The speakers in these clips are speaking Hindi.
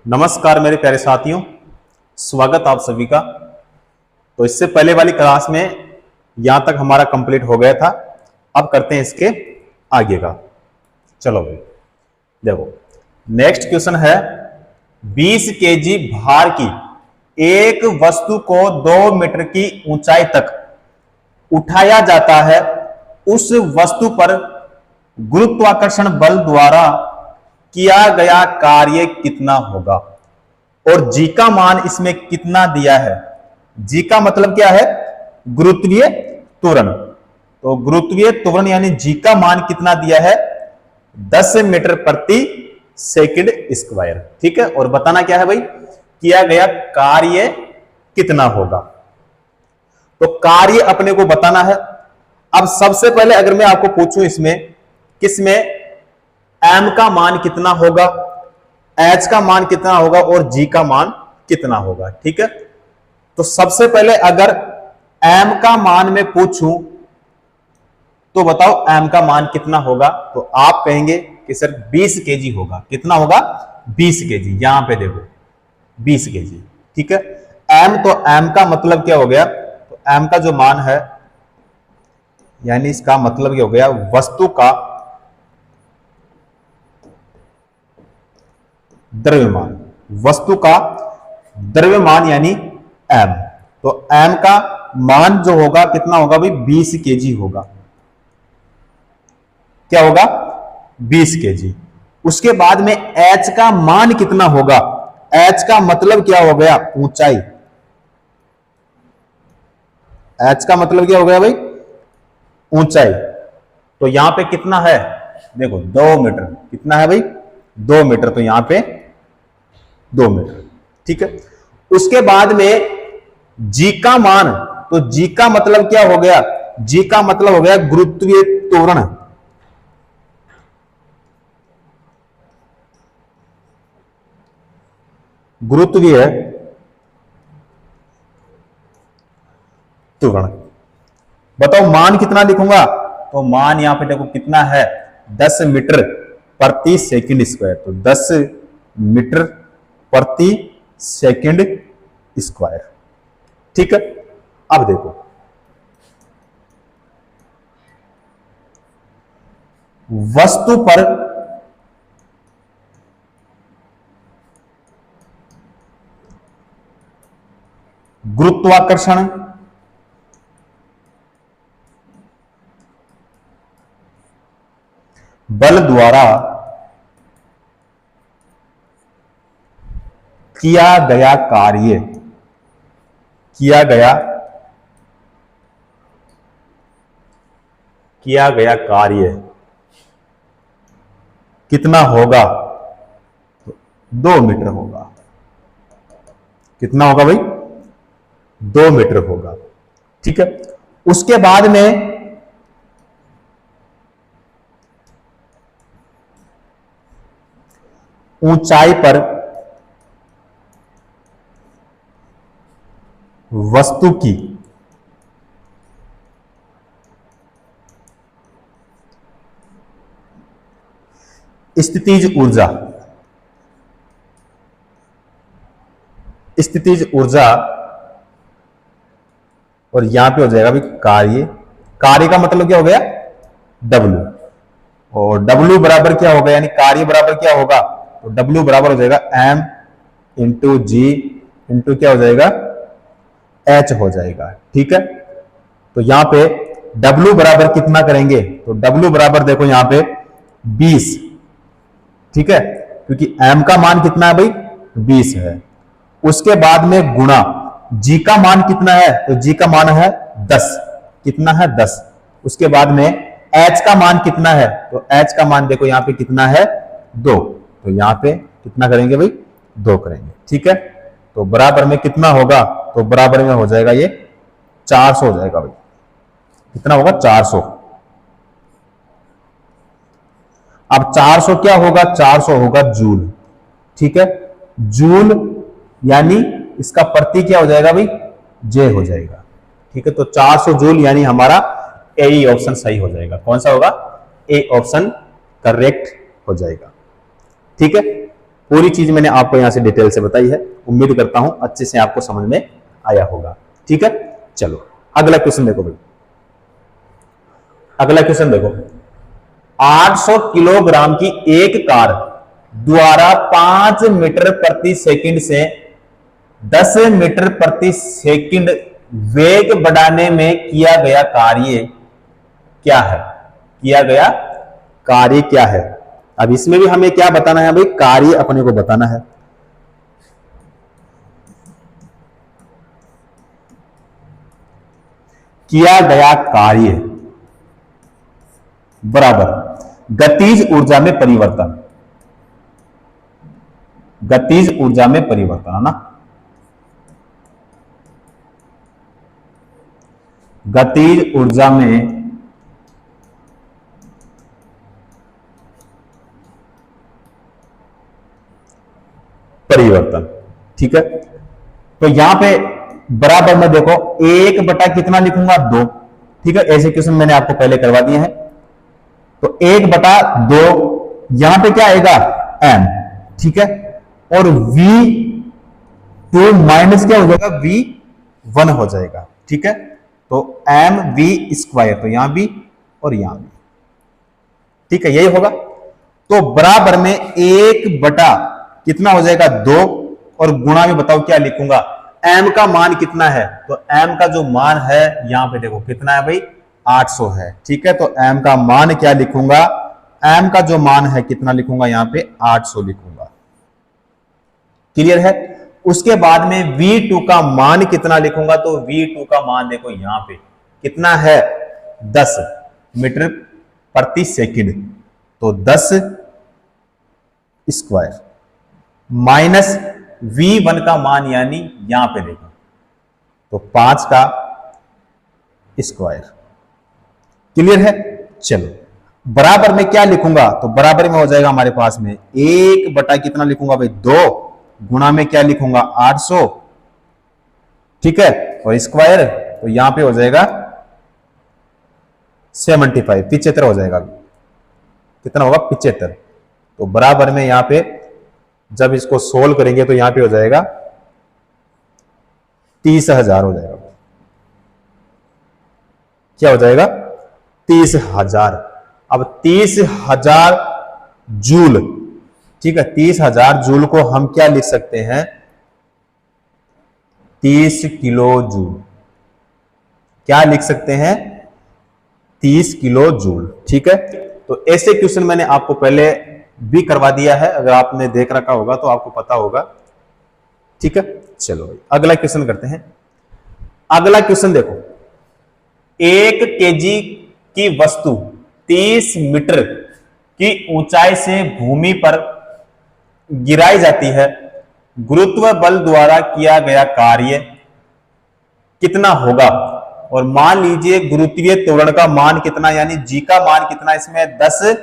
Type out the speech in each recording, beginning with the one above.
नमस्कार मेरे प्यारे साथियों, स्वागत आप सभी का। तो इससे पहले वाली क्लास में यहां तक हमारा कंप्लीट हो गया था। अब करते हैं इसके आगे का। चलो भाई देखो, नेक्स्ट क्वेश्चन है 20 केजी भार की एक वस्तु को 2 मीटर की ऊंचाई तक उठाया जाता है। उस वस्तु पर गुरुत्वाकर्षण बल द्वारा किया गया कार्य कितना होगा? और जी का मान इसमें कितना दिया है? जी का मतलब क्या है? गुरुत्वीय त्वरण। तो गुरुत्वीय त्वरण यानी जी का मान कितना दिया है? 10 मीटर प्रति सेकंड स्क्वायर। ठीक है, और बताना क्या है भाई? किया गया कार्य कितना होगा। तो कार्य अपने को बताना है। अब सबसे पहले अगर मैं आपको पूछूं इसमें किसमें m का मान कितना होगा, h का मान कितना होगा और g का मान कितना होगा। ठीक है, तो सबसे पहले अगर m का मान में पूछूं तो बताओ m का मान कितना होगा? तो आप कहेंगे कि सर 20 केजी होगा। कितना होगा? 20 केजी। यहां पे देखो 20 केजी। ठीक है, m तो m का मतलब क्या हो गया? तो m का जो मान है यानी इसका मतलब क्या हो गया? वस्तु का द्रव्यमान। वस्तु का द्रव्यमान यानी m। तो m का मान जो होगा कितना होगा भाई? 20 केजी होगा। क्या होगा? 20 केजी। उसके बाद में h का मान कितना होगा? h का मतलब क्या हो गया? ऊंचाई। h का मतलब क्या हो गया भाई? ऊंचाई। तो यहां पे कितना है? देखो 2 मीटर। कितना है भाई? 2 मीटर। तो यहां पे 2 मीटर। ठीक है, उसके बाद में जी का मान। तो जी का मतलब क्या हो गया? जी का मतलब हो गया गुरुत्वीय त्वरण। गुरुत्वीय त्वरण। बताओ मान कितना लिखूंगा? तो मान यहां पे देखो कितना है? 10 मीटर प्रति सेकंड स्क्वायर। तो 10 मीटर प्रति सेकंड स्क्वायर। ठीक है, अब देखो वस्तु पर गुरुत्वाकर्षण बल द्वारा किया गया कार्य। किया कार्य कितना होगा? तो 2 मीटर होगा। कितना होगा भाई? 2 मीटर होगा। ठीक है, उसके बाद में ऊंचाई पर वस्तु की स्थितिज ऊर्जा। स्थितिज ऊर्जा और यहां पे हो जाएगा भी कार्य। कार्य का मतलब क्या हो गया? W। और W बराबर क्या होगा? यानी कार्य बराबर क्या होगा? तो W बराबर हो जाएगा m इंटू जी इंटू क्या हो जाएगा? H हो जाएगा। ठीक है, तो यहां पे W बराबर कितना करेंगे? तो W बराबर देखो यहां पे 20। ठीक है, क्योंकि m का मान कितना है भाई? 20 है। उसके बाद में गुणा g का मान कितना है? तो g का मान है 10। कितना है? 10। उसके बाद में h का मान कितना है? तो h का मान देखो यहां पे कितना है? 2। तो यहां पे कितना करेंगे भाई? 2 करेंगे। ठीक है, तो बराबर में कितना होगा? तो बराबर में हो जाएगा ये 400 हो जाएगा भाई। कितना होगा? 400। अब 400 क्या होगा? 400 होगा जूल। ठीक है, जूल यानी इसका प्रति क्या हो जाएगा भाई? जे हो जाएगा। ठीक है, तो 400 जूल यानी हमारा ए ऑप्शन सही हो जाएगा। कौन सा होगा? ए ऑप्शन करेक्ट हो जाएगा। ठीक है, पूरी चीज मैंने आपको यहां से डिटेल से बताई है। उम्मीद करता हूं अच्छे से आपको समझ में आया होगा। ठीक है, चलो अगला क्वेश्चन देखो भाई। अगला क्वेश्चन देखो, 800 किलोग्राम की एक कार द्वारा 5 मीटर प्रति सेकंड से 10 मीटर प्रति सेकंड वेग बढ़ाने में किया गया कार्य क्या है? किया गया कार्य क्या है? अब इसमें भी हमें क्या बताना है भाई? कार्य अपने को बताना है। किया गया कार्य बराबर गतिज ऊर्जा में परिवर्तन। गतिज ऊर्जा में परिवर्तन है ना, गतिज ऊर्जा में परिवर्तन। ठीक है, तो यहां पे बराबर में देखो 1 बटा कितना लिखूंगा? 2। ठीक है, ऐसे क्वेश्चन मैंने आपको पहले करवा दिए हैं। तो 1 बटा 2 यहां पे क्या आएगा? m। ठीक है, और v2 माइनस क्या हो जाएगा? v1 हो जाएगा। ठीक है, तो m v स्क्वायर, तो यहां भी और यहां भी। ठीक है, यही होगा। तो बराबर में 1 बटा कितना हो जाएगा? 2, और गुणा में बताओ क्या लिखूंगा? m का मान कितना है? तो m का जो मान है यहां पे देखो कितना है भाई? 800 है। ठीक है, तो m का मान क्या लिखूंगा? m का जो मान है कितना लिखूंगा? यहां पे 800 लिखूंगा। क्लियर है? उसके बाद में v2 का मान कितना लिखूंगा? तो v2 का मान देखो यहां पे कितना है? 10 मीटर प्रति सेकंड, तो 10 स्क्वायर माइनस v1 का मान यानी यहां पे देखो तो 5 का स्क्वायर। क्लियर है? चलो बराबर में क्या लिखूंगा? तो बराबर में हो जाएगा हमारे पास में 1 बटा कितना लिखूंगा भाई? 2, गुणा में क्या लिखूंगा? 800। ठीक है, और स्क्वायर तो यहां पे हो जाएगा 75 हो जाएगा। कितना होगा? 75। तो बराबर में यहां पे जब इसको सोल्व करेंगे तो यहां पे हो जाएगा 30,000 हो जाएगा। क्या हो जाएगा? 30,000। अब 30,000 जूल, ठीक है, 30,000 जूल को हम क्या लिख सकते हैं? 30 किलो जूल। क्या लिख सकते हैं? 30 किलो जूल। ठीक है, तो ऐसे क्वेश्चन मैंने आपको पहले भी करवा दिया है, अगर आपने देख रखा होगा तो आपको पता होगा। ठीक है, चलो अगला क्वेश्चन करते हैं। अगला क्वेश्चन देखो, 1 केजी की वस्तु 30 मीटर की ऊंचाई से भूमि पर गिराई जाती है, गुरुत्व बल द्वारा किया गया कार्य कितना होगा? और मान लीजिए गुरुत्वीय त्वरण का मान कितना, यानी जी का मान कितना? इसमें 10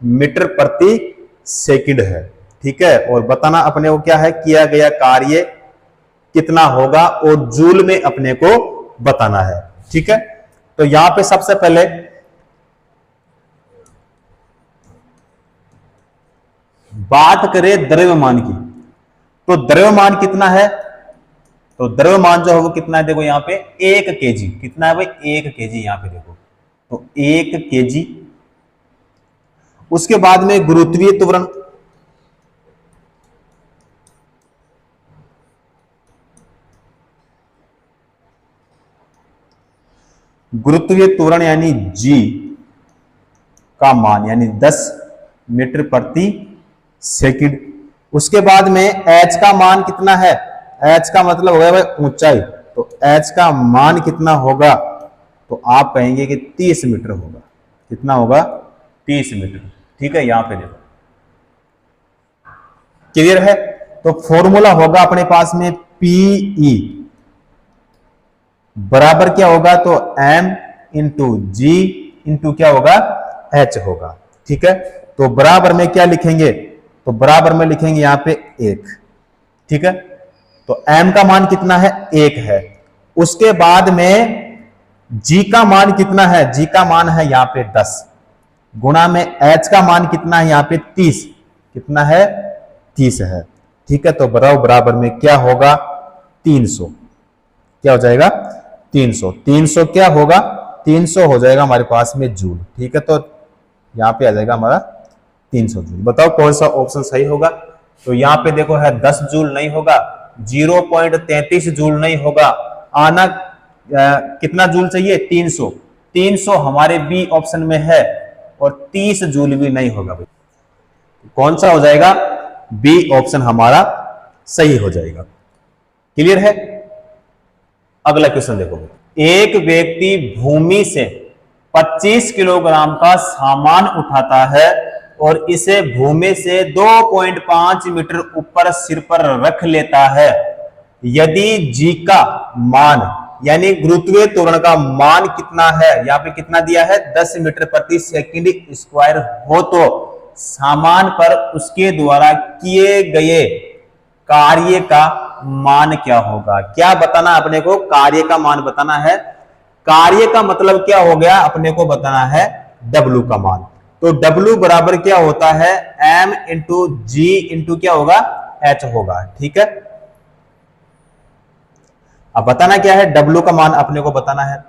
मीटर प्रति सेकंड है। ठीक है, और बताना अपने को क्या है? किया गया कार्य कितना होगा, और जूल में अपने को बताना है। ठीक है, तो यहां पे सबसे पहले बात करें द्रव्यमान की, तो द्रव्यमान कितना है? तो द्रव्यमान जो होगा कितना है? देखो यहां पे 1 केजी। कितना है भाई? 1 केजी। यहां पे देखो तो 1 केजी। उसके बाद में गुरुत्वीय त्वरण, गुरुत्वीय त्वरण यानी जी का मान यानी 10 मीटर प्रति सेकंड। उसके बाद में एच का मान कितना है? एच का मतलब हो गया भाई ऊंचाई, तो एच का मान कितना होगा? तो आप कहेंगे कि 30 मीटर होगा। कितना होगा? 30 मीटर। ठीक है, यहां पे देखो। क्लियर है? तो फॉर्मूला होगा अपने पास में पीई बराबर क्या होगा? तो m इंटू जी इंटू क्या होगा? h होगा। ठीक है, तो बराबर में क्या लिखेंगे? तो बराबर में लिखेंगे यहां पे 1। ठीक है, तो m का मान कितना है? 1 है। उसके बाद में g का मान कितना है? g का मान है यहां पे 10, गुणा में h का मान कितना है? यहां पे 30। कितना है? 30 है। ठीक है, तो बराबर में क्या होगा 300, क्या हो जाएगा 300। 300 क्या होगा 300 हो जाएगा हमारे पास में जूल। ठीक है, तो यहाँ पे आ जाएगा हमारा 300 जूल। बताओ कौन सा ऑप्शन सही होगा। तो यहाँ पे देखो है 10 जूल नहीं होगा, 0.33 जूल नहीं होगा, आना कितना जूल चाहिए 300। 300 हमारे बी ऑप्शन में है और 30 जूल भी नहीं होगा भाई। कौन सा हो जाएगा बी ऑप्शन हमारा सही हो जाएगा। क्लियर है। अगला क्वेश्चन देखो, एक व्यक्ति भूमि से 25 किलोग्राम का सामान उठाता है और इसे भूमि से 2.5 मीटर ऊपर सिर पर रख लेता है। यदि जी का मान यानी गुरुत्वीय त्वरण का मान कितना है, यहां पे कितना दिया है 10 मीटर प्रति सेकंड स्क्वायर हो, तो सामान पर उसके द्वारा किए गए कार्य का मान क्या होगा। क्या बताना अपने को, कार्य का मान बताना है। कार्य का मतलब क्या हो गया, अपने को बताना है W का मान। तो W बराबर क्या होता है M इंटू जी इंटू क्या होगा H होगा। ठीक है, अब बताना क्या है W का मान अपने को बताना है।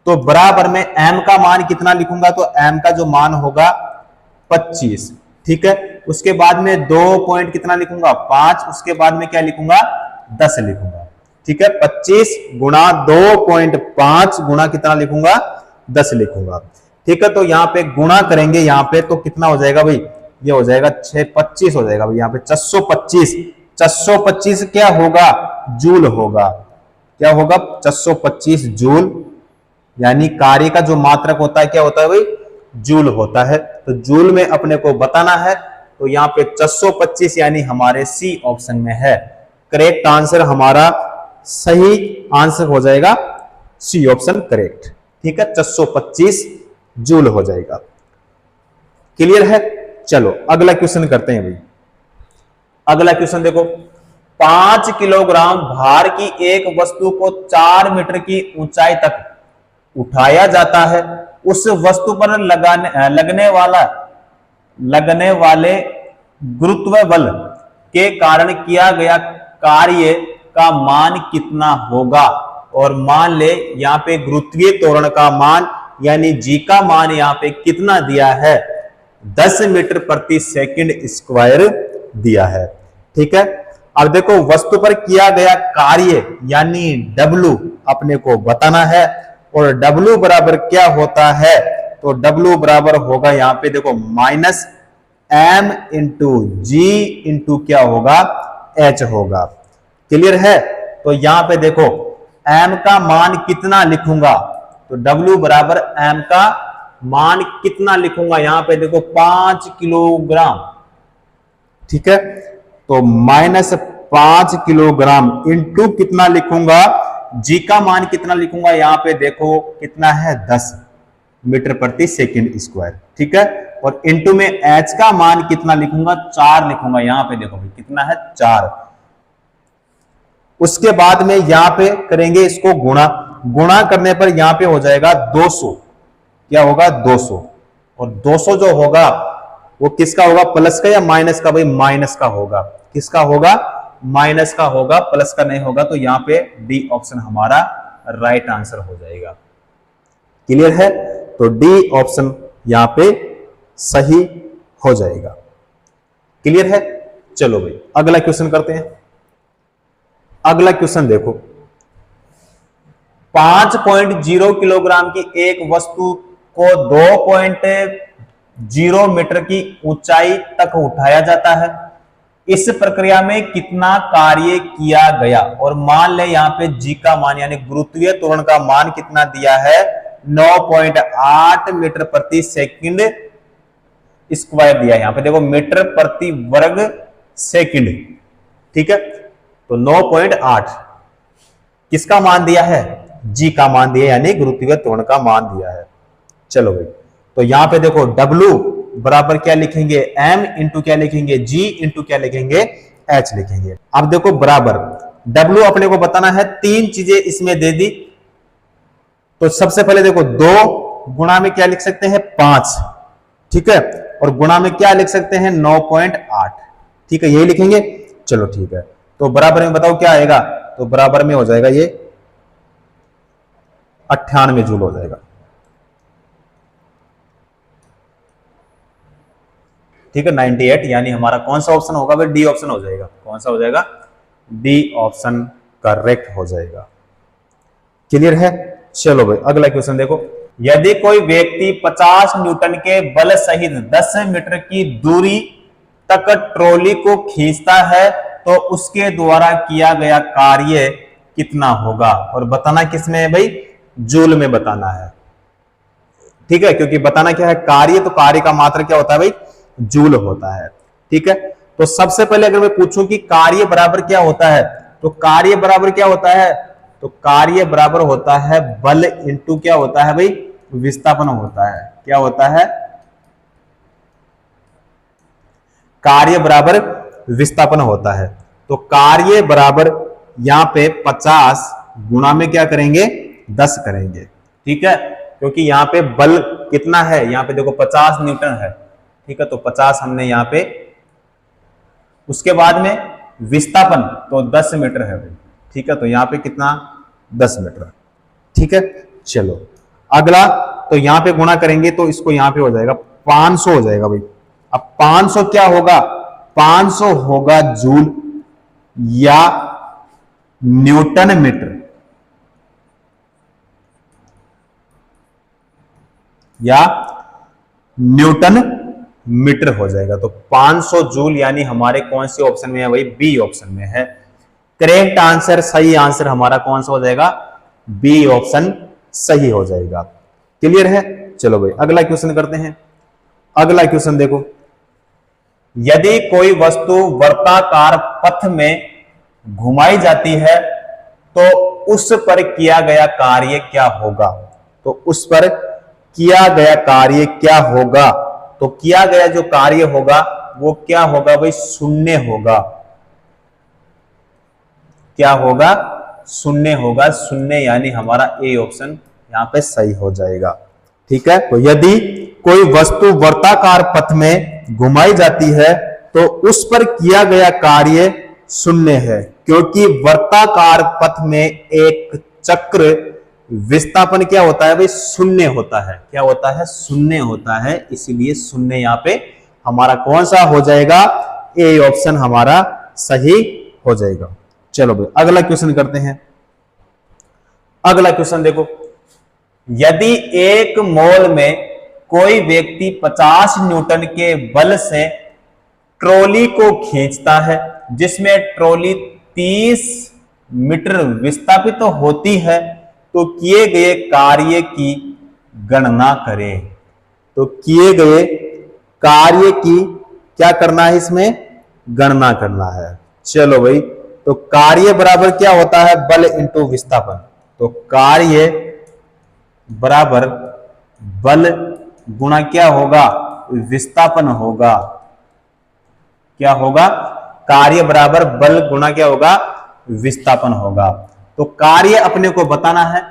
तो बराबर में M का मान कितना लिखूंगा, तो M का जो मान होगा 25। ठीक है, उसके बाद में 2 पॉइंट कितना लिखूंगा 5, उसके बाद में क्या लिखूंगा 10 लिखूंगा। ठीक है, 25 गुणा 2.5 गुणा कितना लिखूंगा 10 लिखूंगा। ठीक है, तो यहाँ पे गुणा करेंगे यहाँ पे तो कितना हो जाएगा भाई, ये हो जाएगा 625 हो जाएगा भाई। यहाँ पे 425, 425 क्या होगा जूल होगा। क्या होगा 425 जूल, यानी कार्य का जो मात्रक होता है क्या होता है भाई जूल होता है। तो जूल में अपने को बताना है, तो यहाँ पे 425 यानी हमारे सी ऑप्शन में है। करेक्ट आंसर हमारा सही आंसर हो जाएगा सी ऑप्शन करेक्ट। ठीक है, 425 जूल हो जाएगा। क्लियर है। चलो अगला क्वेश्चन करते हैं भाई। अगला क्वेश्चन देखो, 5 किलोग्राम भार की एक वस्तु को 4 मीटर की ऊंचाई तक उठाया जाता है। उस वस्तु पर लगने वाले गुरुत्व बल के कारण किया गया कार्य का मान कितना होगा। और मान ले यहाँ पे गुरुत्वीय त्वरण का मान यानी जी का मान यहाँ पे कितना दिया है 10 मीटर प्रति सेकंड स्क्वायर दिया है। ठीक है, अब देखो वस्तु पर किया गया कार्य यानी W अपने को बताना है। और W बराबर क्या होता है, तो W बराबर होगा यहाँ पे देखो माइनस M इंटू जी इंटू क्या होगा H होगा। क्लियर है। तो यहां पे देखो M का मान कितना लिखूंगा, तो W बराबर M का मान कितना लिखूंगा, यहां पे देखो 5 किलोग्राम। ठीक है, तो माइनस 5 किलोग्राम इंटू कितना लिखूंगा जी का मान कितना लिखूंगा, यहां पे देखो कितना है 10 मीटर प्रति सेकंड स्क्वायर। ठीक है, और इंटू में H का मान कितना लिखूंगा 4 लिखूंगा। यहां पे देखो भाई कितना है 4। उसके बाद में यहां पे करेंगे इसको गुणा, गुणा करने पर यहां पे हो जाएगा 200। क्या होगा 200, और 200 जो होगा वो किसका होगा प्लस का या माइनस का, भाई माइनस का होगा। किसका होगा माइनस का होगा, प्लस का नहीं होगा। तो यहां पे डी ऑप्शन हमारा राइट आंसर हो जाएगा। क्लियर है, तो डी ऑप्शन यहां पे सही हो जाएगा। क्लियर है। चलो भाई अगला क्वेश्चन करते हैं। अगला क्वेश्चन देखो, 5.0 किलोग्राम की एक वस्तु को 2.0 मीटर की ऊंचाई तक उठाया जाता है। इस प्रक्रिया में कितना कार्य किया गया। और मान ले यहां पे जी का मान यानी गुरुत्वीय त्वरण का मान कितना दिया है 9.8 मीटर प्रति सेकंड स्क्वायर दिया है। यहां पे देखो मीटर प्रति वर्ग सेकंड। ठीक है, तो 9.8 किसका मान दिया है जी का मान दिया यानी गुरुत्वीय त्वरण का मान दिया है। चलो भाई, तो यहां पे देखो W बराबर क्या लिखेंगे M इंटू क्या लिखेंगे G इंटू क्या लिखेंगे H लिखेंगे। अब देखो बराबर W अपने को बताना है, 3 चीजें इसमें दे दी। तो सबसे पहले देखो 2 गुणा में क्या लिख सकते हैं 5। ठीक है, और गुणा में क्या लिख सकते हैं 9.8। ठीक है, यही लिखेंगे। चलो ठीक है, तो बराबर में बताओ क्या आएगा, तो बराबर में हो जाएगा ये 98 जूल हो जाएगा। ठीक है, 98, यानी हमारा कौन सा ऑप्शन होगा भाई, डी ऑप्शन हो जाएगा। कौन सा हो जाएगा, डी ऑप्शन करेक्ट हो जाएगा। क्लियर है। चलो भाई अगला क्वेश्चन देखो, यदि कोई व्यक्ति 50 न्यूटन के बल सहित 10 मीटर की दूरी तक ट्रॉली को खींचता है तो उसके द्वारा किया गया कार्य कितना होगा, और बताना किसमें है भाई, जूल में बताना है। ठीक है, क्योंकि बताना क्या है, कार्य, तो कार्य का मात्रा क्या होता है भाई, जूल होता है। ठीक है, तो सबसे पहले अगर मैं पूछूं कि कार्य बराबर क्या होता है, तो कार्य बराबर क्या होता है, तो कार्य बराबर होता है बल इंटू क्या होता है भाई, विस्थापन होता है। क्या होता है, कार्य बराबर विस्थापन होता है। तो कार्य बराबर यहां पे 50 गुणा में क्या करेंगे, 10 करेंगे। ठीक है, क्योंकि यहां पे बल कितना है, यहां पे देखो 50 न्यूटन है। ठीक है, तो 50 हमने यहां पे, उसके बाद में विस्थापन तो 10 मीटर है भाई। ठीक है, तो यहां पे कितना, 10 मीटर। ठीक है, चलो अगला, तो यहां पे गुणा करेंगे तो इसको यहां पे हो जाएगा 500 हो जाएगा भाई। अब 500 क्या होगा, 500 होगा जूल या न्यूटन मीटर, या न्यूटन मीटर हो जाएगा। तो 500 जूल यानी हमारे कौन से ऑप्शन में है भाई, बी ऑप्शन में है। करेक्ट आंसर, सही आंसर हमारा कौन सा हो जाएगा, बी ऑप्शन सही हो जाएगा। क्लियर है। चलो भाई अगला क्वेश्चन करते हैं। अगला क्वेश्चन देखो, यदि कोई वस्तु वर्ताकार पथ में घुमाई जाती है तो उस पर किया गया कार्य क्या होगा, तो उस पर किया गया कार्य क्या होगा, तो किया गया जो कार्य होगा वो क्या होगा भाई, शून्य होगा। क्या होगा, शून्य होगा। शून्य यानी हमारा ए ऑप्शन यहां पे सही हो जाएगा। ठीक है, तो यदि कोई वस्तु वर्ताकार पथ में घुमाई जाती है तो उस पर किया गया कार्य शून्य है, क्योंकि वर्ताकार पथ में एक चक्र विस्थापन क्या होता है भाई, शून्य होता है। क्या होता है, शून्य होता है, इसीलिए शून्य यहां पे हमारा कौन सा हो जाएगा, ए ऑप्शन हमारा सही हो जाएगा। चलो भाई अगला क्वेश्चन करते हैं। अगला क्वेश्चन देखो, यदि एक मॉल में कोई व्यक्ति 50 न्यूटन के बल से ट्रॉली को खींचता है, जिसमें ट्रॉली 30 मीटर विस्थापित तो होती है, तो किए गए कार्य की गणना करें। तो किए गए कार्य की क्या करना है, इसमें गणना करना है। चलो भाई, तो कार्य बराबर क्या होता है, बल इंटू विस्थापन। तो कार्य बराबर बल गुणा क्या होगा, विस्थापन होगा। क्या होगा, कार्य बराबर बल गुणा क्या होगा, विस्थापन होगा। तो कार्य अपने को बताना है,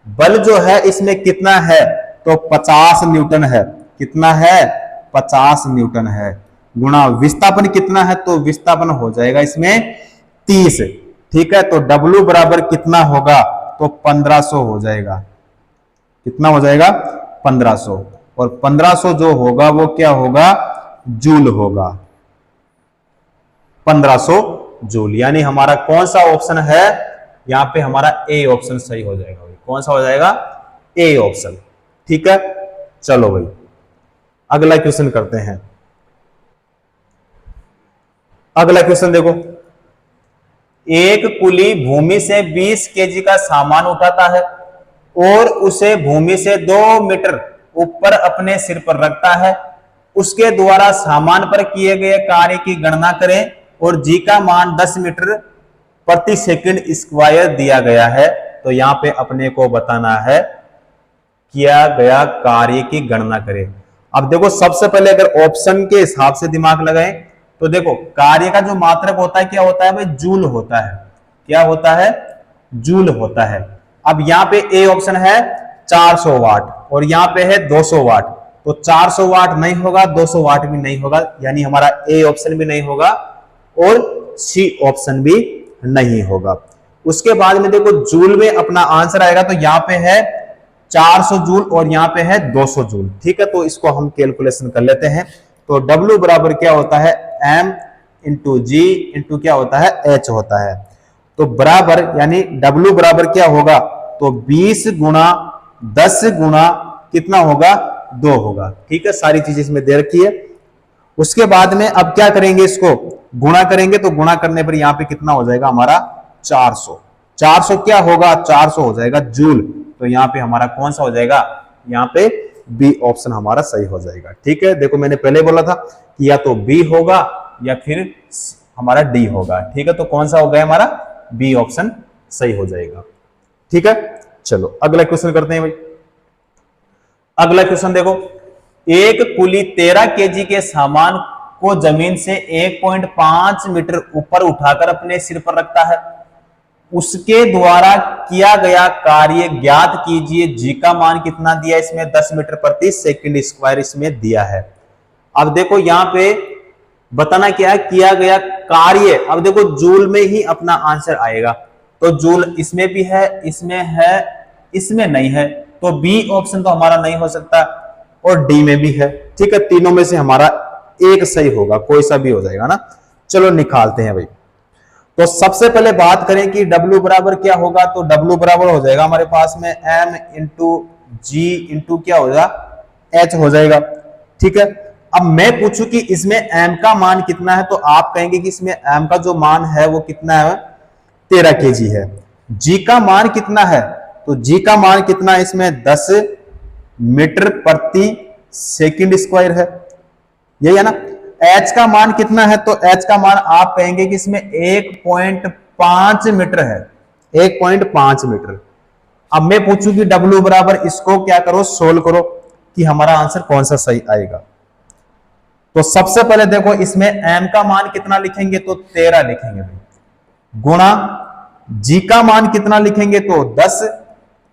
बल जो है इसमें कितना है, तो 50 न्यूटन है। कितना है, 50 न्यूटन है, गुणा विस्थापन कितना है, तो विस्थापन हो जाएगा इसमें 30। ठीक है, तो W बराबर कितना होगा, तो 1500 हो जाएगा। कितना हो जाएगा, 1500, और 1500 जो होगा वो क्या होगा, जूल होगा। 1500 जूल, यानी हमारा कौन सा ऑप्शन है, यहां पे हमारा ए ऑप्शन सही हो जाएगा। कौन सा हो जाएगा, ए ऑप्शन। ठीक है, चलो भाई अगला क्वेश्चन करते हैं। अगला क्वेश्चन देखो, एक कुली भूमि से 20 केजी का सामान उठाता है और उसे भूमि से 2 मीटर ऊपर अपने सिर पर रखता है। उसके द्वारा सामान पर किए गए कार्य की गणना करें और जी का मान 10 मीटर प्रति सेकंड स्क्वायर दिया गया है। तो यहां पे अपने को बताना है किया गया कार्य की गणना करें। अब देखो सबसे पहले अगर ऑप्शन के हिसाब से दिमाग लगाएं तो देखो कार्य का जो मात्रक होता है क्या होता है भाई, जूल होता है। क्या होता है, जूल होता है। अब यहां पे ए ऑप्शन है 400 वाट और यहां पे है 200 वाट। तो 400 वाट नहीं होगा, 200 वाट भी नहीं होगा, यानी हमारा ए ऑप्शन भी नहीं होगा, और सी ऑप्शन भी नहीं होगा। उसके बाद में देखो जूल में अपना आंसर आएगा, तो यहां पे है 400 जूल और यहां पे है 200 जूल। ठीक है, तो इसको हम कैलकुलेशन कर लेते हैं। तो W बराबर क्या होता है, M इंटू जी इंटू क्या होता है, H होता है। तो बराबर यानी W बराबर क्या होगा, तो 20 गुणा 10 गुणा कितना होगा, 2 होगा। ठीक है, सारी चीज इसमें दे रखी है। उसके बाद में अब क्या करेंगे, इसको गुणा करेंगे, तो गुणा करने पर यहां पे कितना हो जाएगा हमारा 400। 400 क्या होगा, 400 हो जाएगा जूल। तो यहां पे हमारा कौन सा हो जाएगा, यहां पे बी ऑप्शन हमारा सही हो जाएगा। ठीक है, देखो मैंने पहले बोला था कि या तो बी होगा या फिर हमारा डी होगा। ठीक है, तो कौन सा हो गया हमारा, बी ऑप्शन सही हो जाएगा। ठीक है, चलो अगला क्वेश्चन करते हैं भाई। अगला क्वेश्चन देखो, एक कुली 13 केजी के सामान को जमीन से 1.5 मीटर ऊपर उठाकर अपने सिर पर रखता है। उसके द्वारा किया गया कार्य ज्ञात कीजिए। जी का मान कितना दिया, इसमें 10 मीटर प्रति सेकंड स्क्वायर इसमें दिया है। अब देखो यहां पे बताना क्या है, किया गया कार्य। अब देखो जूल में ही अपना आंसर आएगा, तो जूल इसमें भी है, इसमें है, इसमें नहीं है, तो बी ऑप्शन तो हमारा नहीं हो सकता और डी में भी है। ठीक है, तीनों में से हमारा एक सही होगा, कोई सा भी हो जाएगा ना। चलो निकालते हैं भाई। तो सबसे पहले बात करें कि W बराबर क्या होगा, तो W बराबर हो जाएगा हमारे पास में M इंटू जी इंटू क्या होगा, H हो जाएगा। ठीक है, अब मैं पूछूं कि इसमें M का मान कितना है, तो आप कहेंगे कि इसमें M का जो मान है वो कितना है, 13 केजी है। G का मान कितना है, तो G का मान कितना है इसमें, 10 मीटर प्रति सेकंड स्क्वायर है, यही है ना। H का मान कितना है, तो H का मान आप कहेंगे कि इसमें 1.5 मीटर है, 1.5 मीटर। अब मैं पूछूं कि W बराबर, इसको क्या करो, सोल्व करो कि हमारा आंसर कौन सा सही आएगा। तो सबसे पहले देखो इसमें M का मान कितना लिखेंगे, तो 13 लिखेंगे भाई, गुणा G का मान कितना लिखेंगे, तो 10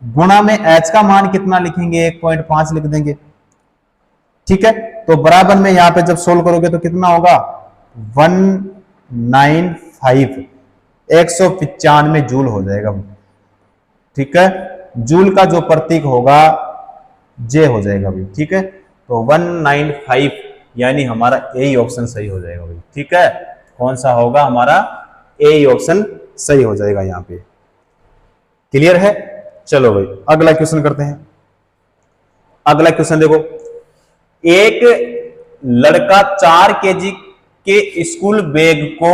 गुणा में H का मान कितना लिखेंगे, 1.5 लिख देंगे। ठीक है, तो बराबर में यहां पे जब सोल्व करोगे तो कितना होगा, 195 195 जूल हो जाएगा। ठीक है, जूल का जो प्रतीक होगा जे हो जाएगा भाई। ठीक है, तो 195 यानी हमारा ए ऑप्शन सही हो जाएगा भाई। ठीक है, कौन सा होगा हमारा, ए ऑप्शन सही हो जाएगा यहां पे। क्लियर है, चलो भाई अगला क्वेश्चन करते हैं। अगला क्वेश्चन देखो, एक लड़का 4 केजी के स्कूल बैग को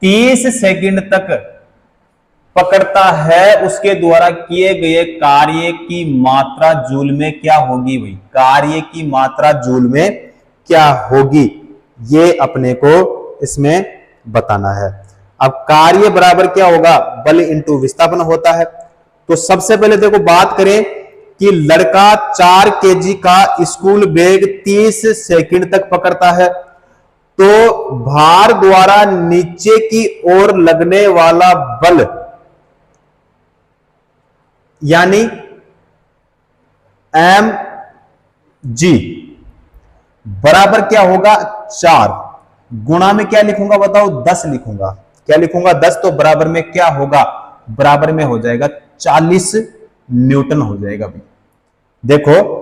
30 सेकंड तक पकड़ता है। उसके द्वारा किए गए कार्य की मात्रा जूल में क्या होगी भाई, कार्य की मात्रा जूल में क्या होगी, ये अपने को इसमें बताना है। अब कार्य बराबर क्या होगा, बल इंटू विस्थापन होता है। तो सबसे पहले देखो बात करें कि लड़का 4 केजी का स्कूल बैग 30 सेकंड तक पकड़ता है, तो भार द्वारा नीचे की ओर लगने वाला बल यानी एम जी बराबर क्या होगा, 4 गुणा में क्या लिखूंगा बताओ, 10 लिखूंगा। क्या लिखूंगा, 10। तो बराबर में क्या होगा, बराबर में हो जाएगा 40 न्यूटन हो जाएगा भाई। देखो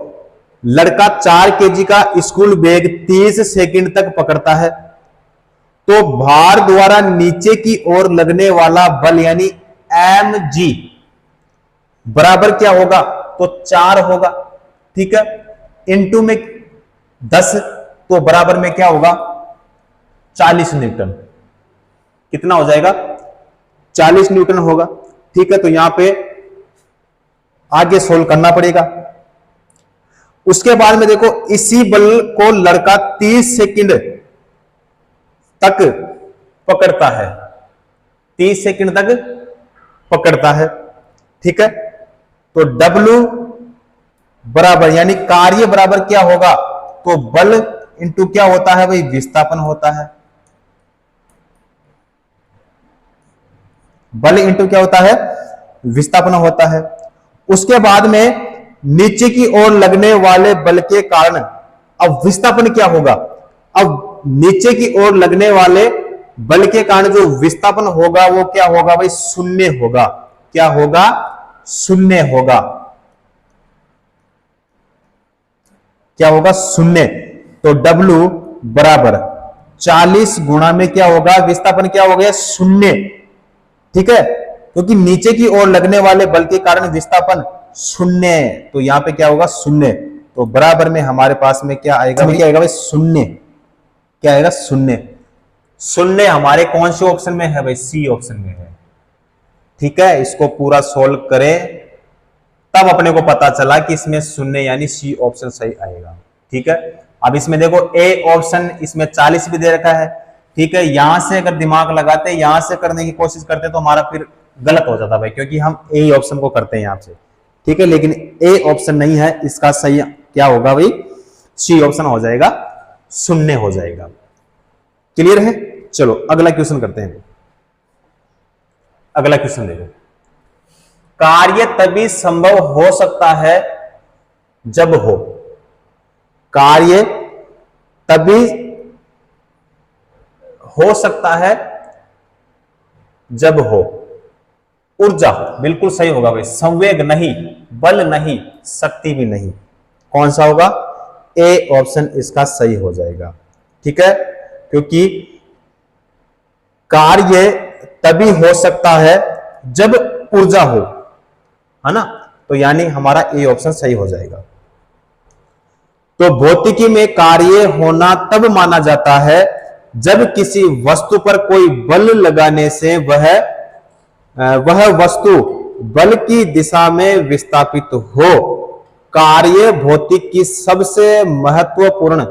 लड़का 4 केजी का स्कूल बैग 30 सेकंड तक पकड़ता है, तो भार द्वारा नीचे की ओर लगने वाला बल यानी एम जी बराबर क्या होगा, तो 4 होगा। ठीक है, इनटू में 10, तो बराबर में क्या होगा, 40 न्यूटन। कितना हो जाएगा, 40 न्यूटन होगा। ठीक है, तो यहां पे आगे सोल्व करना पड़ेगा। उसके बाद में देखो इसी बल को लड़का 30 सेकंड तक पकड़ता है, 30 सेकंड तक पकड़ता है। ठीक है, तो W बराबर यानी कार्य बराबर क्या होगा, तो बल इंटू क्या होता है भाई, विस्थापन होता है। बल इंटू क्या होता है, विस्थापन होता है। उसके बाद में नीचे की ओर लगने वाले बल के कारण अब विस्थापन क्या होगा, अब नीचे की ओर लगने वाले बल के कारण जो विस्थापन होगा वो क्या होगा भाई, शून्य होगा। क्या होगा, शून्य होगा। क्या होगा, शून्य। तो W बराबर 40 गुणा में क्या होगा, विस्थापन क्या हो गया, शून्य। ठीक है, क्योंकि नीचे की ओर लगने वाले बल के कारण विस्थापन शून्य, तो यहां पे क्या होगा, शून्य। तो बराबर में हमारे पास में क्या आएगा, क्या आएगा भाई, शून्य। क्या आएगा, शून्य। शून्य हमारे कौन से ऑप्शन में है भाई, सी ऑप्शन में है। ठीक है, इसको पूरा सोल्व करें तब अपने को पता चला कि इसमें शून्य यानी सी ऑप्शन सही आएगा। ठीक है, अब इसमें देखो ए ऑप्शन, इसमें 40 भी दे रखा है। ठीक है, यहां से अगर दिमाग लगाते, यहां से करने की कोशिश करते तो हमारा फिर गलत हो जाता भाई, क्योंकि हम ए ऑप्शन को करते हैं यहां से। ठीक है, लेकिन ए ऑप्शन नहीं है, इसका सही क्या होगा भाई, सी ऑप्शन हो जाएगा, शून्य हो जाएगा। क्लियर है, चलो अगला क्वेश्चन करते हैं। अगला क्वेश्चन देखो, कार्य तभी संभव हो सकता है जब हो, कार्य तभी हो सकता है जब हो, ऊर्जा, बिल्कुल सही होगा भाई, संवेग नहीं, बल नहीं, शक्ति भी नहीं। कौन सा होगा, ए ऑप्शन इसका सही हो जाएगा। ठीक है, क्योंकि कार्य तभी हो सकता है जब ऊर्जा हो, है ना, तो यानी हमारा ए ऑप्शन सही हो जाएगा। तो भौतिकी में कार्य होना तब माना जाता है जब किसी वस्तु पर कोई बल लगाने से वह वस्तु बल की दिशा में विस्थापित हो। कार्य भौतिक की सबसे महत्वपूर्ण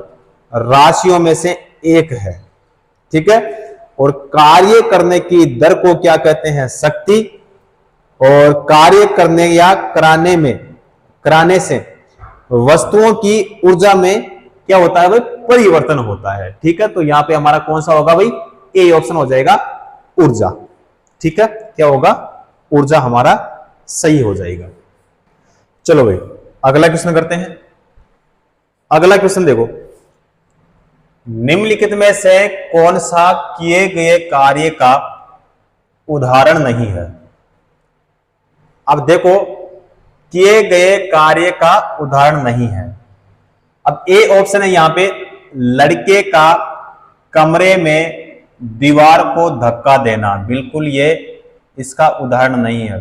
राशियों में से एक है। ठीक है, और कार्य करने की दर को क्या कहते हैं, शक्ति। और कार्य करने या कराने से वस्तुओं की ऊर्जा में क्या होता है भाई, परिवर्तन होता है। ठीक है, तो यहां पे हमारा कौन सा होगा भाई, ए ऑप्शन हो जाएगा, ऊर्जा। ठीक है, क्या होगा, ऊर्जा हमारा सही हो जाएगा। चलो भाई अगला क्वेश्चन करते हैं। अगला क्वेश्चन देखो, निम्नलिखित में से कौन सा किए गए कार्य का उदाहरण नहीं है। अब देखो, किए गए कार्य का उदाहरण नहीं है। अब ए ऑप्शन है यहां पे, लड़के का कमरे में दीवार को धक्का देना, बिल्कुल ये इसका उदाहरण नहीं है।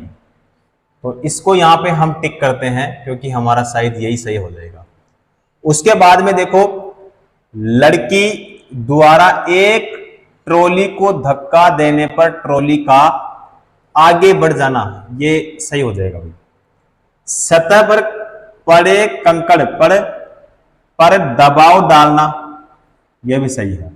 तो इसको यहां पे हम टिक करते हैं, क्योंकि हमारा शायद यही सही हो जाएगा। उसके बाद में देखो, लड़की द्वारा एक ट्रॉली को धक्का देने पर ट्रॉली का आगे बढ़ जाना, ये सही हो जाएगा भाई। सतह पर पड़े कंकड़ पर दबाव डालना, यह भी सही है।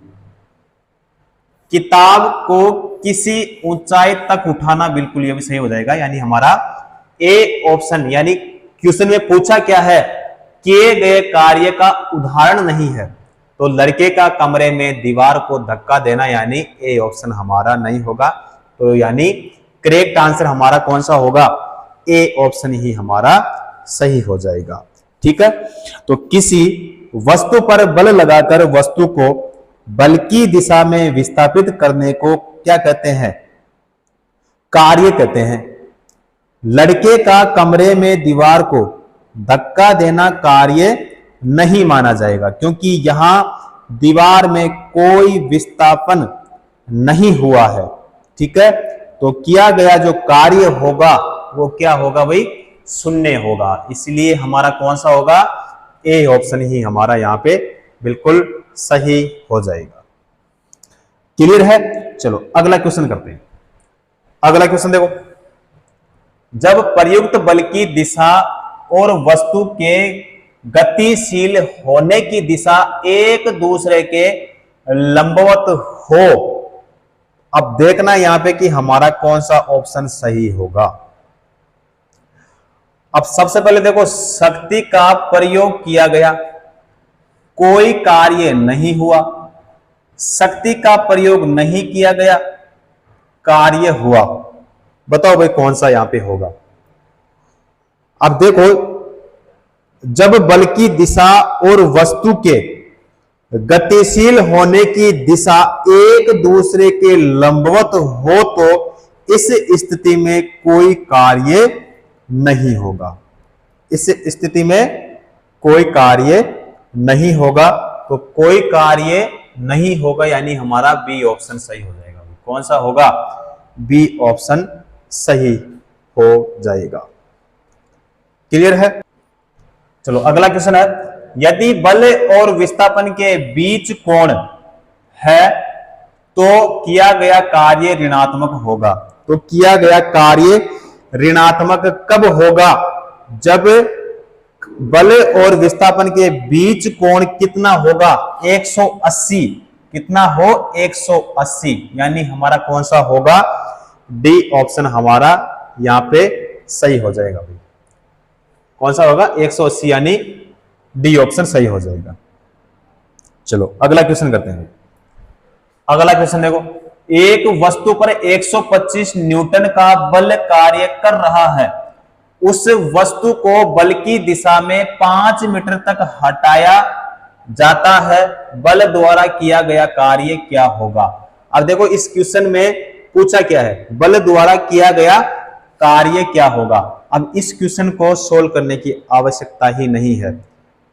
किताब को किसी ऊंचाई तक उठाना, बिल्कुल यह भी सही हो जाएगा। यानी हमारा ए ऑप्शन, यानी क्वेश्चन में पूछा क्या है, किए गए कार्य का उदाहरण नहीं है, तो लड़के का कमरे में दीवार को धक्का देना, यानी ए ऑप्शन हमारा नहीं होगा। तो यानी करेक्ट आंसर हमारा कौन सा होगा, ए ऑप्शन ही हमारा सही हो जाएगा। ठीक है, तो किसी वस्तु पर बल लगाकर वस्तु को बल की दिशा में विस्थापित करने को क्या कहते हैं, कार्य कहते हैं। लड़के का कमरे में दीवार को धक्का देना कार्य नहीं माना जाएगा, क्योंकि यहां दीवार में कोई विस्थापन नहीं हुआ है। ठीक है, तो किया गया जो कार्य होगा वो क्या होगा भाई, शून्य होगा। इसलिए हमारा कौन सा होगा, ए ऑप्शन ही हमारा यहां पे बिल्कुल सही हो जाएगा। क्लियर है, चलो अगला क्वेश्चन करते हैं। अगला क्वेश्चन देखो, जब प्रयुक्त बल की दिशा और वस्तु के गतिशील होने की दिशा एक दूसरे के लंबवत हो, अब देखना यहां पे कि हमारा कौन सा ऑप्शन सही होगा। अब सबसे पहले देखो, शक्ति का प्रयोग किया गया, कोई कार्य नहीं हुआ। शक्ति का प्रयोग नहीं किया गया, कार्य हुआ। बताओ भाई कौन सा यहां पे होगा। अब देखो, जब बल की दिशा और वस्तु के गतिशील होने की दिशा एक दूसरे के लंबवत हो तो इस स्थिति में कोई कार्य नहीं होगा। इस स्थिति में कोई कार्य नहीं होगा, तो कोई कार्य नहीं होगा यानी हमारा बी ऑप्शन सही हो जाएगा। कौन सा होगा? बी ऑप्शन सही हो जाएगा। क्लियर है? चलो अगला क्वेश्चन है, यदि बल और विस्थापन के बीच कोण है तो किया गया कार्य ऋणात्मक होगा। तो किया गया कार्य ऋणात्मक कब होगा? जब बल और विस्थापन के बीच कोण कितना होगा? 180। कितना हो? 180। यानी हमारा कौन सा होगा? डी ऑप्शन हमारा यहां पे सही हो जाएगा भाई। कौन सा होगा? 180 यानी डी ऑप्शन सही हो जाएगा। चलो अगला क्वेश्चन करते हैं। अगला क्वेश्चन देखो, एक वस्तु पर 125 न्यूटन का बल कार्य कर रहा है। उस वस्तु को बल की दिशा में 5 मीटर तक हटाया जाता है। बल द्वारा किया गया कार्य क्या होगा? अब देखो इस क्वेश्चन में पूछा क्या है? बल द्वारा किया गया कार्य क्या होगा। अब इस क्वेश्चन को सोल्व करने की आवश्यकता ही नहीं है।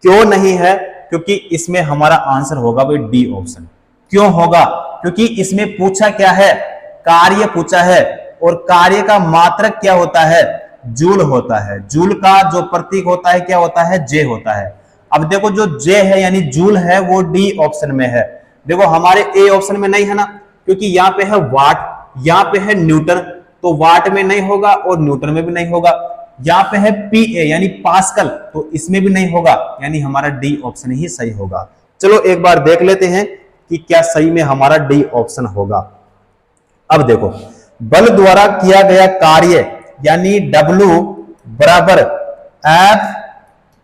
क्यों नहीं है? क्योंकि इसमें हमारा आंसर होगा भाई डी ऑप्शन। क्यों होगा? क्योंकि इसमें पूछा क्या है? कार्य पूछा है, और कार्य का मात्रक क्या होता है? जूल होता है। जूल का जो प्रतीक होता है क्या होता है? जे होता है। अब देखो जो जे है यानी जूल है वो डी ऑप्शन में है। देखो हमारे ए ऑप्शन में नहीं है ना, क्योंकि यहाँ पे है वाट, यहाँ पे है न्यूटन, तो वाट में नहीं होगा और न्यूटन में भी नहीं होगा। यहाँ पे है पीए यानी पास्कल, तो इसमें भी नहीं होगा, यानी हमारा डी ऑप्शन ही सही होगा। चलो एक बार देख लेते हैं कि क्या सही में हमारा डी ऑप्शन होगा। अब देखो, बल द्वारा किया गया कार्य यानी W बराबर F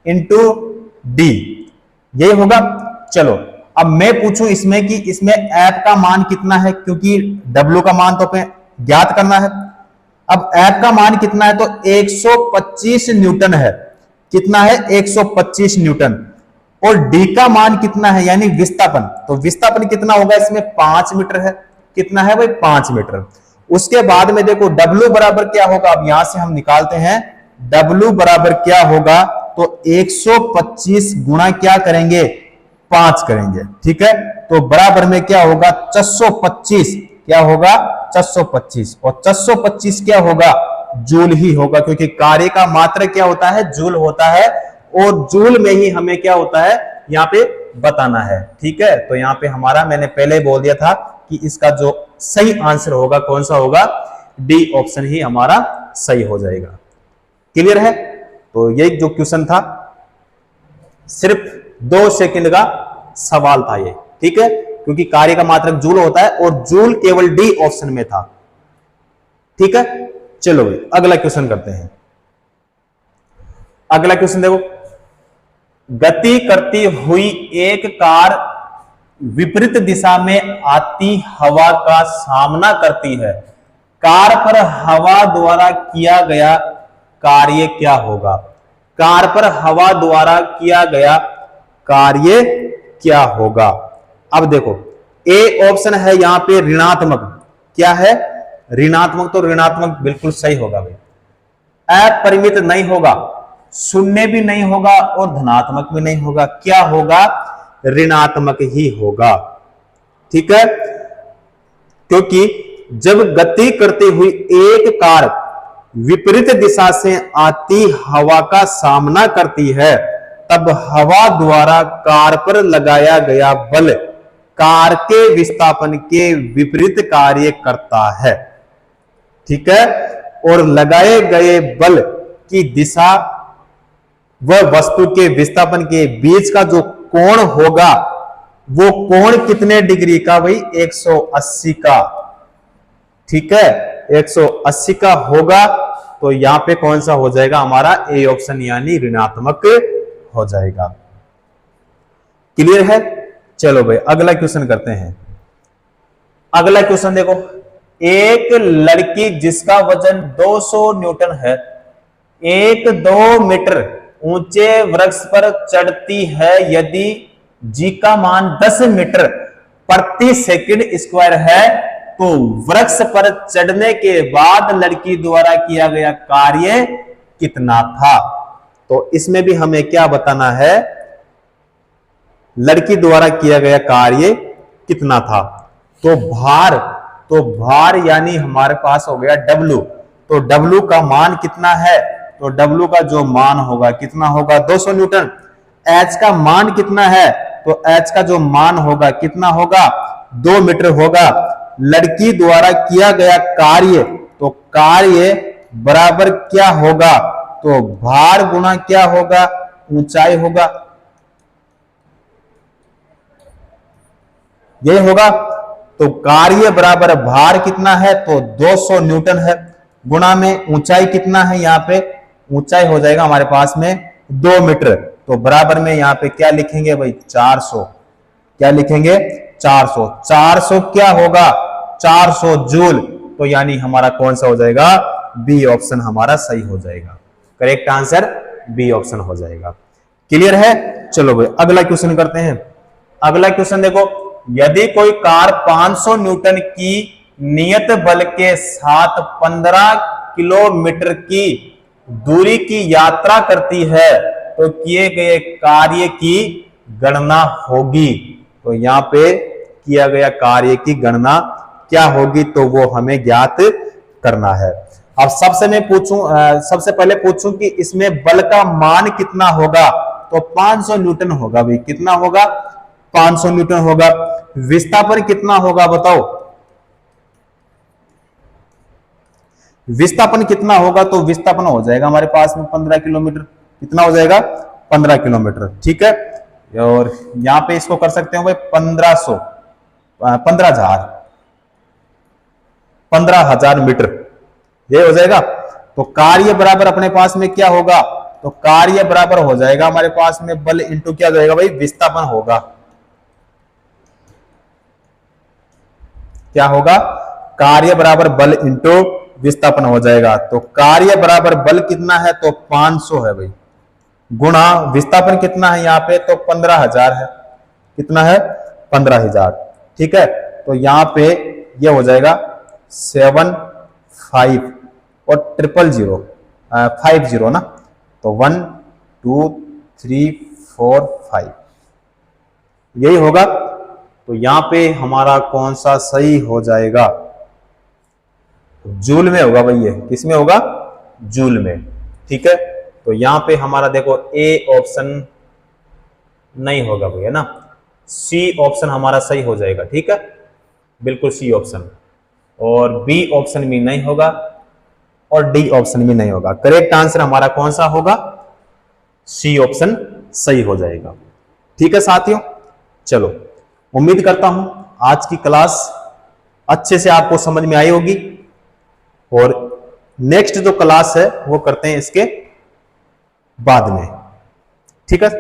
इंटू डी, यही होगा। चलो अब मैं पूछूं इसमें कि इसमें F का मान कितना है, क्योंकि W का मान तो हमें ज्ञात करना है। अब F का मान कितना है? तो 125 न्यूटन है। कितना है? 125 न्यूटन। और D का मान कितना है यानी विस्थापन, तो विस्थापन कितना होगा इसमें? 5 मीटर है। कितना है भाई? 5 मीटर। उसके बाद में देखो W बराबर क्या होगा? अब यहां से हम निकालते हैं W बराबर क्या होगा, तो 125 गुणा क्या करेंगे? 5 करेंगे। ठीक है, तो बराबर में क्या होगा? 425। क्या होगा? 425। और 425 क्या होगा? जूल ही होगा, क्योंकि कार्य का मात्रक क्या होता है? जूल होता है, और जूल में ही हमें क्या होता है यहाँ पे बताना है। ठीक है, तो यहाँ पे हमारा मैंने पहले बोल दिया था कि इसका जो सही आंसर होगा कौन सा होगा? डी ऑप्शन ही हमारा सही हो जाएगा। क्लियर है? तो ये जो क्वेश्चन था सिर्फ 2 सेकंड का सवाल था ये। ठीक है, क्योंकि कार्य का मात्रक जूल होता है और जूल केवल डी ऑप्शन में था। ठीक है, चलो भाई अगला क्वेश्चन करते हैं। अगला क्वेश्चन देखो, गति करती हुई एक कार विपरीत दिशा में आती हवा का सामना करती है। कार पर हवा द्वारा किया गया कार्य क्या होगा? कार पर हवा द्वारा किया गया कार्य क्या होगा? अब देखो ए ऑप्शन है यहां पे ऋणात्मक। क्या है? ऋणात्मक, तो ऋणात्मक बिल्कुल सही होगा भाई। अपरिमित नहीं होगा, शून्य भी नहीं होगा और धनात्मक भी नहीं होगा। क्या होगा? ऋणात्मक ही होगा। ठीक है, क्योंकि जब गति करती हुई एक कार विपरीत दिशा से आती हवा का सामना करती है, तब हवा द्वारा कार पर लगाया गया बल कार के विस्थापन के विपरीत कार्य करता है। ठीक है, और लगाए गए बल की दिशा वह वस्तु के विस्थापन के बीच का जो कोण होगा, वो कोण कितने डिग्री का भाई? 180 का। ठीक है, 180 का होगा, तो यहां पे कौन सा हो जाएगा हमारा? ए ऑप्शन यानी ऋणात्मक हो जाएगा। क्लियर है? चलो भाई अगला क्वेश्चन करते हैं। अगला क्वेश्चन देखो, एक लड़की जिसका वजन 200 न्यूटन है, 1-2 मीटर ऊंचे वृक्ष पर चढ़ती है। यदि जी का मान 10 मीटर प्रति सेकंड स्क्वायर है, तो वृक्ष पर चढ़ने के बाद लड़की द्वारा किया गया कार्य कितना था। तो इसमें भी हमें क्या बताना है, लड़की द्वारा किया गया कार्य कितना था। तो भार यानी हमारे पास हो गया W, तो W का मान कितना है, तो W का जो मान होगा कितना होगा 200 न्यूटन। H का मान कितना है, तो H का जो मान होगा कितना होगा 2 मीटर होगा। लड़की द्वारा किया गया कार्य, तो कार्य बराबर क्या होगा, तो भार गुना क्या होगा, ऊंचाई होगा, यही होगा। तो कार्य बराबर भार कितना है, तो 200 न्यूटन है, गुणा में ऊंचाई कितना है, यहां पे ऊंचाई हो जाएगा हमारे पास में 2 मीटर, तो बराबर में यहां पे क्या लिखेंगे भाई 400, क्या लिखेंगे 400। 400 क्या होगा 400 जूल, तो यानी हमारा कौन सा हो जाएगा, बी ऑप्शन हमारा सही हो जाएगा। करेक्ट आंसर बी ऑप्शन हो जाएगा। क्लियर है। चलो भाई अगला क्वेश्चन करते हैं। अगला क्वेश्चन देखो, यदि कोई कार 500 न्यूटन की नियत बल के साथ 15 किलोमीटर की दूरी की यात्रा करती है, तो किए गए कार्य की गणना होगी। तो यहां पे किया गया कार्य की गणना क्या होगी, तो वो हमें ज्ञात करना है। अब सबसे पहले पूछूं कि इसमें बल का मान कितना होगा, तो 500 न्यूटन होगा भाई, कितना होगा 500 न्यूटन होगा। विस्थापन कितना होगा बताओ, विस्थापन कितना होगा, तो विस्थापन हो जाएगा हमारे पास में 15 किलोमीटर, कितना हो जाएगा 15 किलोमीटर, ठीक है। और यहां पे इसको कर सकते हो भाई 15,000 मीटर, ये हो जाएगा। तो कार्य बराबर अपने पास में क्या होगा, तो कार्य बराबर हो जाएगा हमारे पास में बल इंटू क्या हो जाएगा भाई विस्थापन होगा, क्या होगा कार्य बराबर बल इंटू विस्थापन हो जाएगा। तो कार्य बराबर बल कितना है, तो 500 है भाई, गुणा विस्थापन कितना है यहाँ पे, तो 15,000 है, कितना है 15,000, ठीक है। तो यहाँ पे ये हो जाएगा 75 और 000 50 ना, तो 1 2 3 4 5 यही होगा। तो यहां पे हमारा कौन सा सही हो जाएगा, जूल में होगा भाई, ये किस में होगा जूल में, ठीक है। तो यहां पे हमारा देखो ए ऑप्शन नहीं होगा भैया ना, सी ऑप्शन हमारा सही हो जाएगा, ठीक है, बिल्कुल सी ऑप्शन, और बी ऑप्शन भी नहीं होगा और डी ऑप्शन भी नहीं होगा। करेक्ट आंसर हमारा कौन सा होगा, सी ऑप्शन सही हो जाएगा, ठीक है साथियों। चलो उम्मीद करता हूं आज की क्लास अच्छे से आपको समझ में आई होगी, और नेक्स्ट जो क्लास है वो करते हैं इसके बाद में, ठीक है।